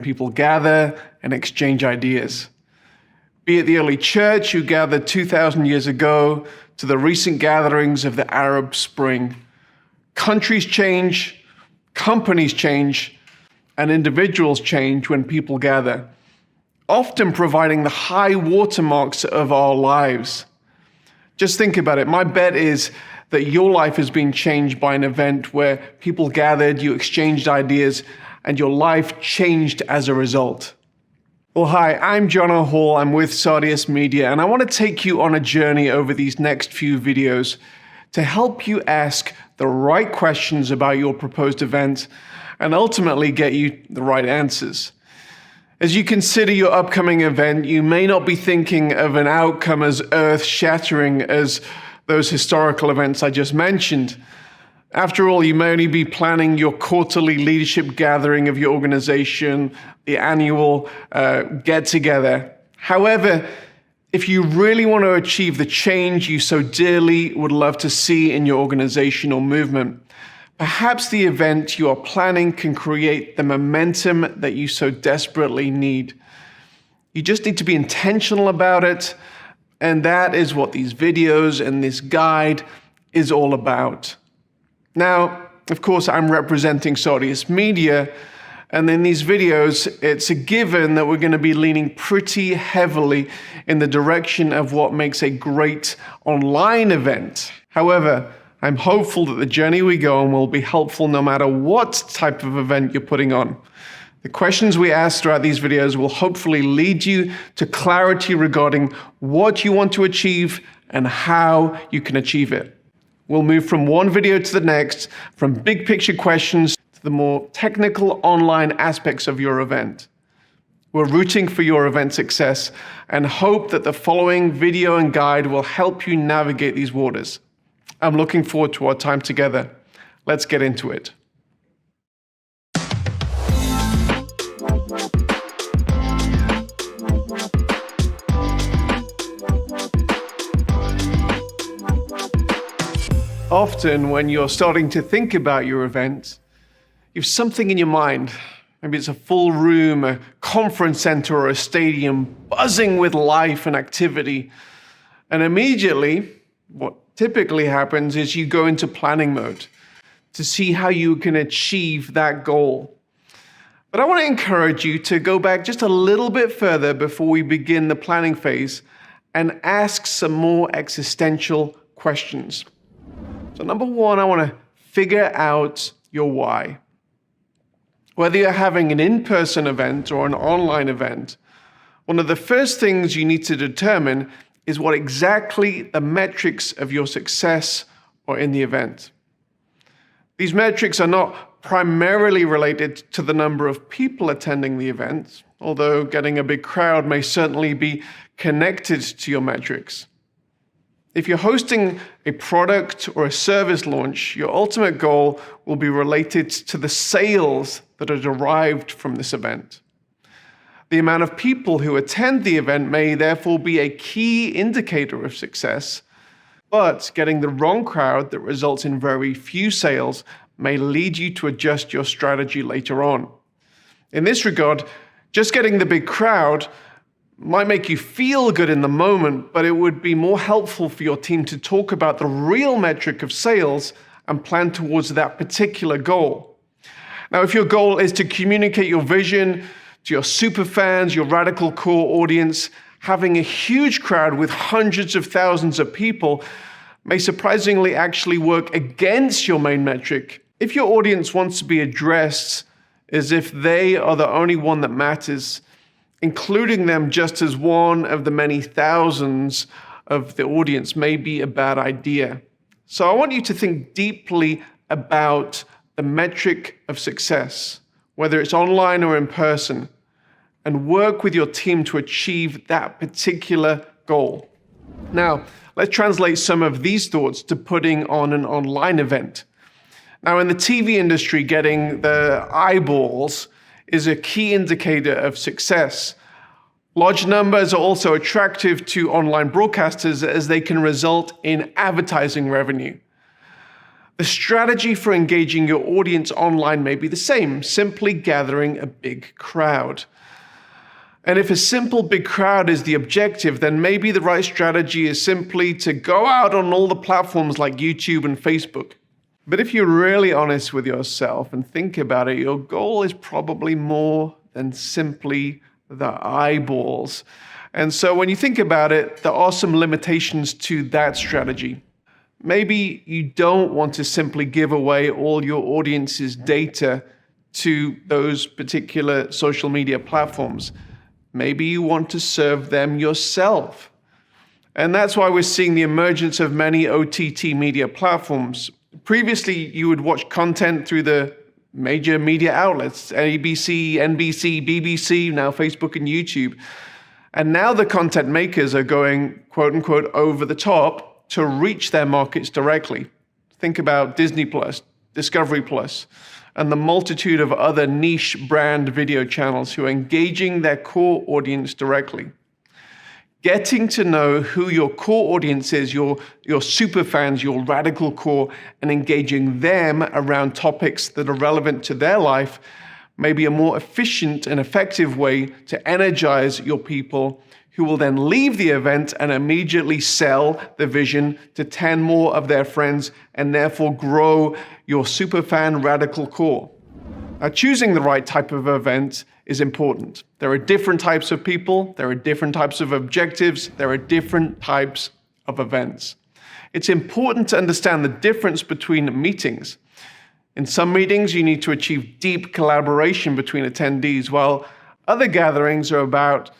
People gather and exchange ideas. Be it the early church who gathered 2,000 years ago to the recent gatherings of the Arab Spring. Countries change, companies change, and individuals change when people gather, often providing the high watermarks of our lives. Just think about it. My bet is that your life has been changed by an event where people gathered, you exchanged ideas, and your life changed as a result. Well, hi, I'm John Hall. I'm with Sardius Media, and I want to take you on a journey over these next few videos to help you ask the right questions about your proposed event and ultimately get you the right answers. As you consider your upcoming event, you may not be thinking of an outcome as earth-shattering as those historical events I just mentioned. After all, you may only be planning your quarterly leadership gathering of your organization, the annual get-together. However, if you really want to achieve the change you so dearly would love to see in your organization or movement, perhaps the event you are planning can create the momentum that you so desperately need. You just need to be intentional about it, and that is what these videos and this guide is all about. Now, of course, I'm representing Sardius Media, and in these videos, it's a given that we're going to be leaning pretty heavily in the direction of what makes a great online event. However, I'm hopeful that the journey we go on will be helpful no matter what type of event you're putting on. The questions we ask throughout these videos will hopefully lead you to clarity regarding what you want to achieve and how you can achieve it. We'll move from one video to the next, from big picture questions to the more technical online aspects of your event. We're rooting for your event success and hope that the following video and guide will help you navigate these waters. I'm looking forward to our time together. Let's get into it. Often when you're starting to think about your event, you have something in your mind. Maybe it's a full room, a conference center, or a stadium buzzing with life and activity. And immediately, what typically happens is you go into planning mode to see how you can achieve that goal. But I want to encourage you to go back just a little bit further before we begin the planning phase and ask some more existential questions. So number one, I want to figure out your why. Whether you're having an in-person event or an online event, one of the first things you need to determine is what exactly the metrics of your success are in the event. These metrics are not primarily related to the number of people attending the event, although getting a big crowd may certainly be connected to your metrics. If you're hosting a product or a service launch, your ultimate goal will be related to the sales that are derived from this event. The amount of people who attend the event may therefore be a key indicator of success, but getting the wrong crowd that results in very few sales may lead you to adjust your strategy later on. In this regard, just getting the big crowd might make you feel good in the moment, but it would be more helpful for your team to talk about the real metric of sales and plan towards that particular goal. Now, if your goal is to communicate your vision to your super fans, your radical core audience, having a huge crowd with hundreds of thousands of people may surprisingly actually work against your main metric. If your audience wants to be addressed as if they are the only one that matters, including them just as one of the many thousands of the audience may be a bad idea. So I want you to think deeply about the metric of success, whether it's online or in person, and work with your team to achieve that particular goal. Now, let's translate some of these thoughts to putting on an online event. Now, in the TV industry, getting the eyeballs is a key indicator of success. Large numbers are also attractive to online broadcasters as they can result in advertising revenue. The strategy for engaging your audience online may be the same, simply gathering a big crowd. And if a simple big crowd is the objective, then maybe the right strategy is simply to go out on all the platforms like YouTube and Facebook. But if you're really honest with yourself and think about it, your goal is probably more than simply the eyeballs. And so when you think about it, there are some limitations to that strategy. Maybe you don't want to simply give away all your audience's data to those particular social media platforms. Maybe you want to serve them yourself. And that's why we're seeing the emergence of many OTT media platforms. Previously, you would watch content through the major media outlets, ABC, NBC, BBC, now Facebook and YouTube. And now the content makers are going, quote unquote, over the top to reach their markets directly. Think about Disney Plus, Discovery Plus, and the multitude of other niche brand video channels who are engaging their core audience directly. Getting to know who your core audience is, your super fans, your radical core, and engaging them around topics that are relevant to their life may be a more efficient and effective way to energize your people, who will then leave the event and immediately sell the vision to 10 more of their friends and therefore grow your superfan radical core. Now, choosing the right type of event is important. There are different types of people, there are different types of objectives, there are different types of events. It's important to understand the difference between meetings. In some meetings, you need to achieve deep collaboration between attendees, while other gatherings are about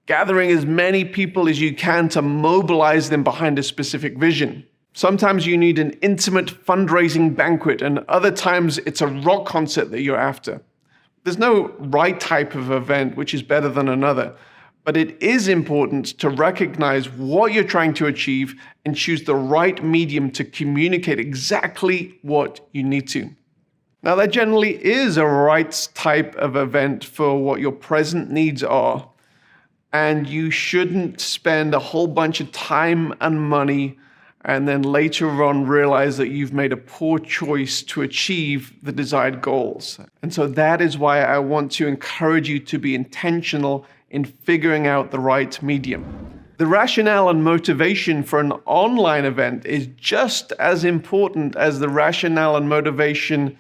gathering as many people as you can to mobilize them behind a specific vision. Sometimes you need an intimate fundraising banquet, and other times it's a rock concert that you're after. There's no right type of event which is better than another, but it is important to recognize what you're trying to achieve and choose the right medium to communicate exactly what you need to. Now, there generally is a right type of event for what your present needs are, and you shouldn't spend a whole bunch of time and money and then later on realize that you've made a poor choice to achieve the desired goals. And so that is why I want to encourage you to be intentional in figuring out the right medium. The rationale and motivation for an online event is just as important as the rationale and motivation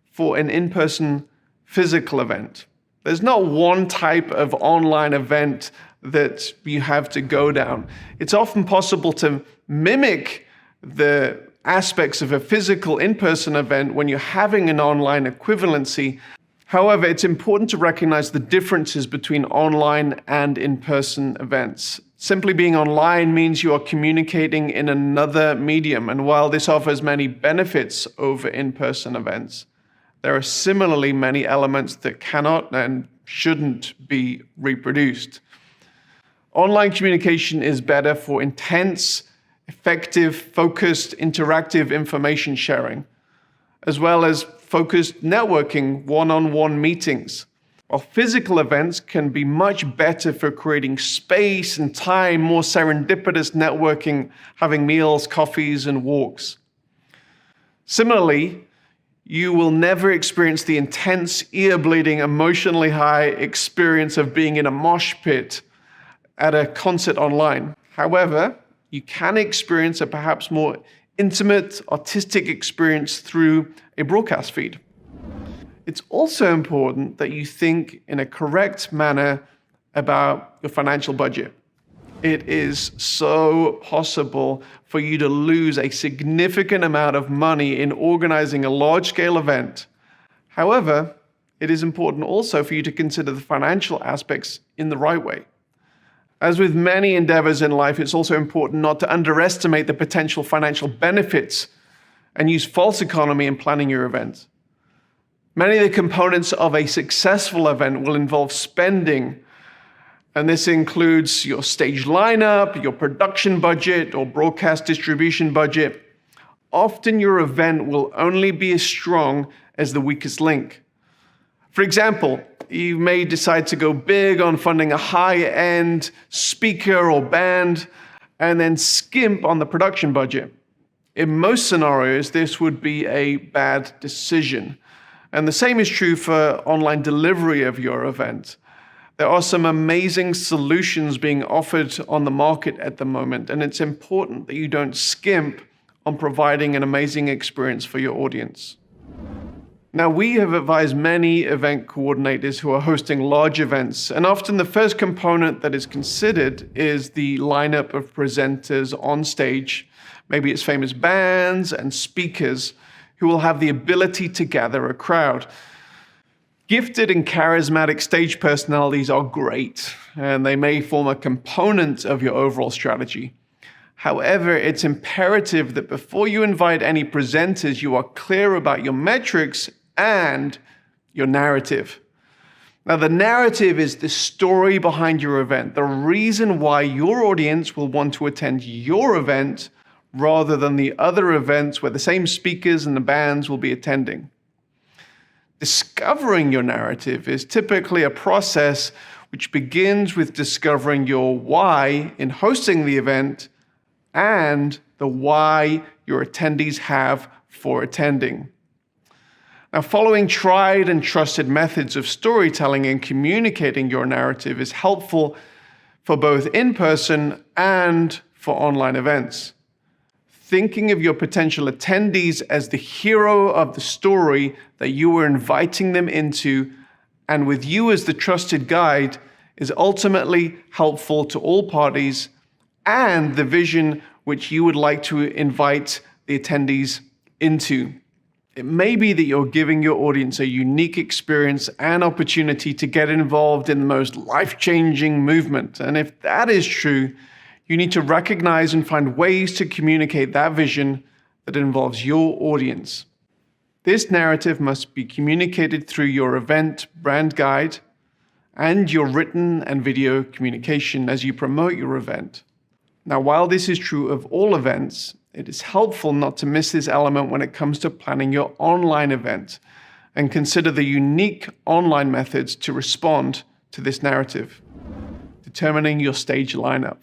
for an in-person physical event. There's not one type of online event that you have to go down. It's often possible to mimic the aspects of a physical in-person event when you're having an online equivalency. However, it's important to recognize the differences between online and in-person events. Simply being online means you are communicating in another medium, and while this offers many benefits over in-person events, there are similarly many elements that cannot and shouldn't be reproduced. Online communication is better for intense, effective, focused, interactive information sharing, as well as focused networking, one-on-one meetings. While physical events can be much better for creating space and time, more serendipitous networking, having meals, coffees, and walks. Similarly, you will never experience the intense, ear-bleeding, emotionally high experience of being in a mosh pit at a concert online. However, you can experience a perhaps more intimate, artistic experience through a broadcast feed. It's also important that you think in a correct manner about your financial budget. It is so possible for you to lose a significant amount of money in organizing a large-scale event. However, it is important also for you to consider the financial aspects in the right way. As with many endeavors in life, it's also important not to underestimate the potential financial benefits and use false economy in planning your event. Many of the components of a successful event will involve spending, and this includes your stage lineup, your production budget, or broadcast distribution budget. Often your event will only be as strong as the weakest link. For example, you may decide to go big on funding a high-end speaker or band and then skimp on the production budget. In most scenarios, this would be a bad decision. And the same is true for online delivery of your event. There are some amazing solutions being offered on the market at the moment, and it's important that you don't skimp on providing an amazing experience for your audience. Now, we have advised many event coordinators who are hosting large events, and often the first component that is considered is the lineup of presenters on stage. Maybe it's famous bands and speakers who will have the ability to gather a crowd. Gifted and charismatic stage personalities are great, and they may form a component of your overall strategy. However, it's imperative that before you invite any presenters, you are clear about your metrics and your narrative. Now, the narrative is the story behind your event, the reason why your audience will want to attend your event rather than the other events where the same speakers and the bands will be attending. Discovering your narrative is typically a process which begins with discovering your why in hosting the event and the why your attendees have for attending. Now, following tried and trusted methods of storytelling and communicating your narrative is helpful for both in-person and for online events. Thinking of your potential attendees as the hero of the story that you are inviting them into, and with you as the trusted guide, is ultimately helpful to all parties and the vision which you would like to invite the attendees into. It may be that you're giving your audience a unique experience and opportunity to get involved in the most life-changing movement. And if that is true, you need to recognize and find ways to communicate that vision that involves your audience. This narrative must be communicated through your event brand guide and your written and video communication as you promote your event. Now, while this is true of all events, it is helpful not to miss this element when it comes to planning your online event, and consider the unique online methods to respond to this narrative. Determining your stage lineup.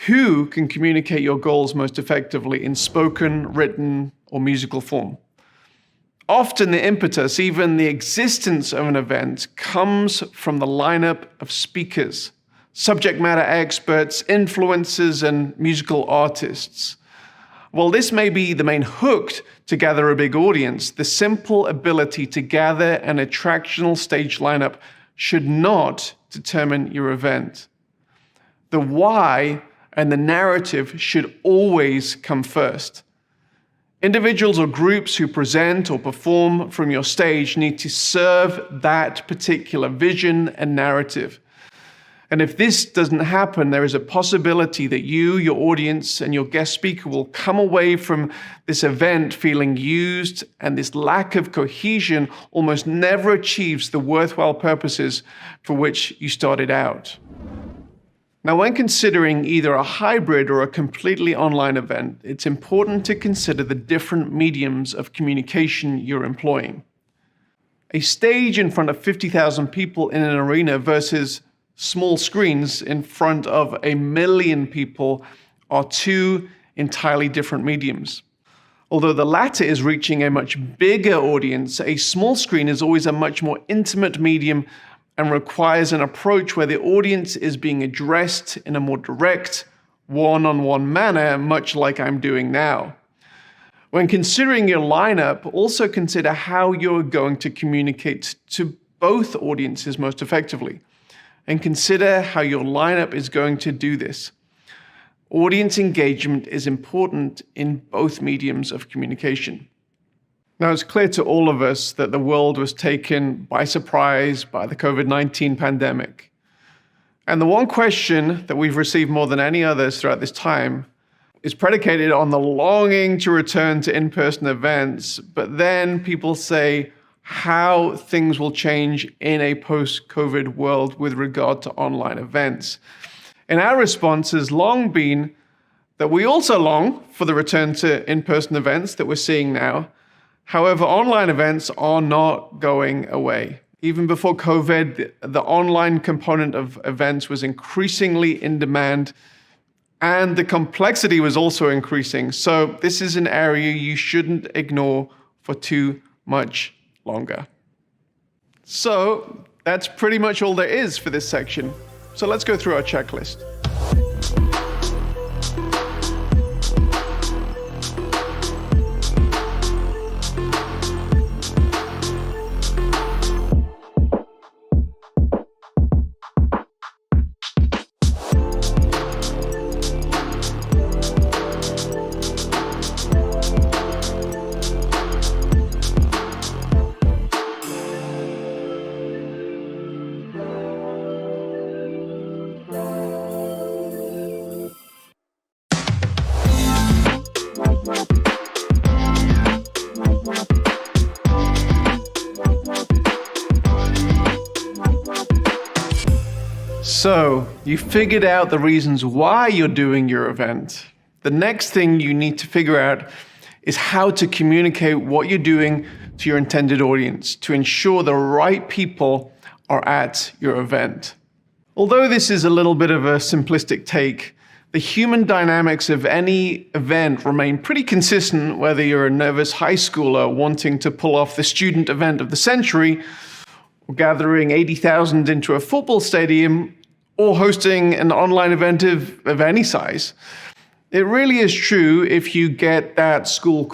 Who can communicate your goals most effectively in spoken, written, or musical form? Often the impetus, even the existence of an event, comes from the lineup of speakers, subject matter experts, influencers, and musical artists. While this may be the main hook to gather a big audience, the simple ability to gather an attractional stage lineup should not determine your event. The why and the narrative should always come first. Individuals or groups who present or perform from your stage need to serve that particular vision and narrative. And if this doesn't happen, there is a possibility that you, your audience, and your guest speaker will come away from this event feeling used, and this lack of cohesion almost never achieves the worthwhile purposes for which you started out. Now, when considering either a hybrid or a completely online event, it's important to consider the different mediums of communication you're employing. A stage in front of 50,000 people in an arena versus small screens in front of 1 million people are two entirely different mediums. Although the latter is reaching a much bigger audience, a small screen is always a much more intimate medium and requires an approach where the audience is being addressed in a more direct, one-on-one manner, much like I'm doing now. When considering your lineup, also consider how you're going to communicate to both audiences most effectively, and consider how your lineup is going to do this. Audience engagement is important in both mediums of communication. Now, it's clear to all of us that the world was taken by surprise by the COVID-19 pandemic. And the one question that we've received more than any others throughout this time is predicated on the longing to return to in-person events, but then people say how things will change in a post-COVID world with regard to online events. And our response has long been that we also long for the return to in-person events that we're seeing now. However, online events are not going away. Even before COVID, the online component of events was increasingly in demand, And the complexity was also increasing. So this is an area you shouldn't ignore for too much longer. So that's pretty much all there is for this section. So let's go through our checklist. So, you figured out the reasons why you're doing your event. The next thing you need to figure out is how to communicate what you're doing to your intended audience to ensure the right people are at your event. Although this is a little bit of a simplistic take, the human dynamics of any event remain pretty consistent, whether you're a nervous high schooler wanting to pull off the student event of the century, or gathering 80,000 into a football stadium, or hosting an online event of any size. It really is true if you get that school